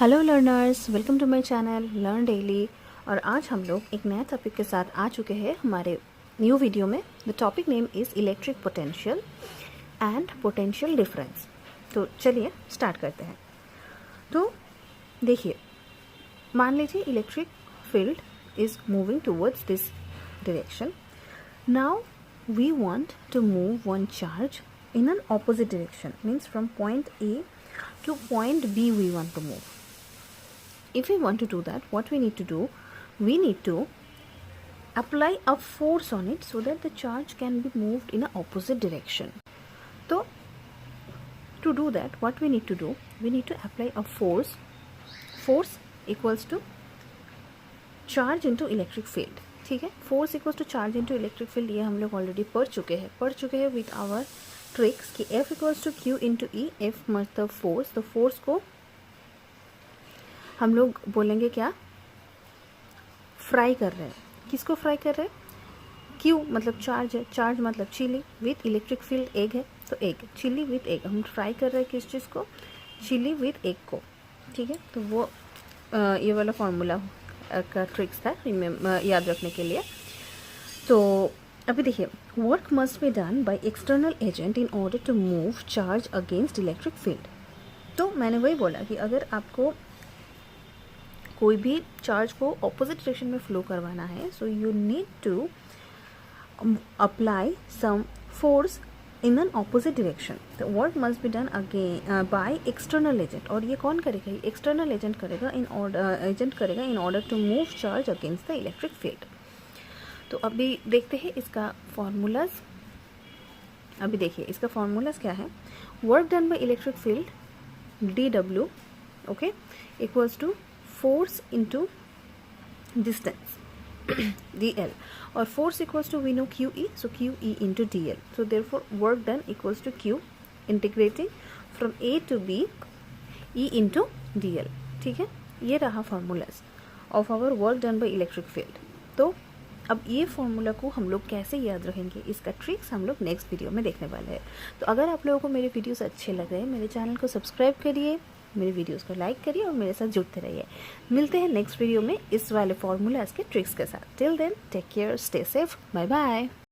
Hello learners, welcome to my channel learn daily. और आज हम लोग एक नया टॉपिक के साथ आ चुके हैं हमारे न्यू वीडियो में। The topic name is electric potential and potential difference. तो चलिए स्टार्ट करते हैं। तो देखिए, मान लीजिए electric field is moving towards this direction. Now we want to move one charge in an opposite direction, means from point A to point B we want to move. If we want to do that, what we need to do, we need to apply a force on it so that the charge can be moved in an opposite direction. So to do that, what we need to do, we need to apply a force equals to charge into electric field. ठीक है, force equals to charge into electric field, ये हम लोग already पढ़ चुके हैं with our tricks कि F equals to Q into E। F मतलब फोर्स, तो फोर्स को हम लोग बोलेंगे क्या, फ्राई कर रहे हैं। किसको फ्राई कर रहे हैं? Q मतलब चार्ज है, चार्ज मतलब chilli, with electric field egg है, तो एग, चिली विथ एग, हम फ्राई कर रहे हैं किस चीज़ को, चिली विथ एग को। ठीक है, तो वो ये वाला फॉर्मूला का ट्रिक्स था याद रखने के लिए। तो अभी देखिए, work must be done by external agent in order to move charge against electric field. तो मैंने वही बोला कि अगर आपको कोई भी चार्ज को ऑपोजिट डायरेक्शन में फ्लो करवाना है, so you need to apply some force in an opposite direction. The work must be done again by external agent. और ये कौन करेगा? एक्सटर्नल एजेंट करेगा in order to move charge against the electric field. तो अभी देखते हैं इसका फॉर्मूलाज। अभी देखिए इसका फॉर्मूलाज क्या है। Work done by electric field dW, okay, equals to force into distance dl, और force equals to we know QE, so QE into dl। So therefore work done equals to Q integrating from A to B E into dl। ठीक है, ये रहा formulas of our work done by electric field. तो अब ये formula को हम लोग कैसे याद रखेंगे, इसका ट्रिक्स हम लोग नेक्स्ट वीडियो में देखने वाले हैं। तो अगर आप लोगों को मेरे वीडियोस अच्छे लग रहे हैं, मेरे चैनल को सब्सक्राइब करिए, मेरे वीडियोस को लाइक करिए और मेरे साथ जुड़ते रहिए। मिलते हैं नेक्स्ट वीडियो में इस वाले फॉर्मूलाज के ट्रिक्स के साथ। Till then take care, stay safe, bye bye.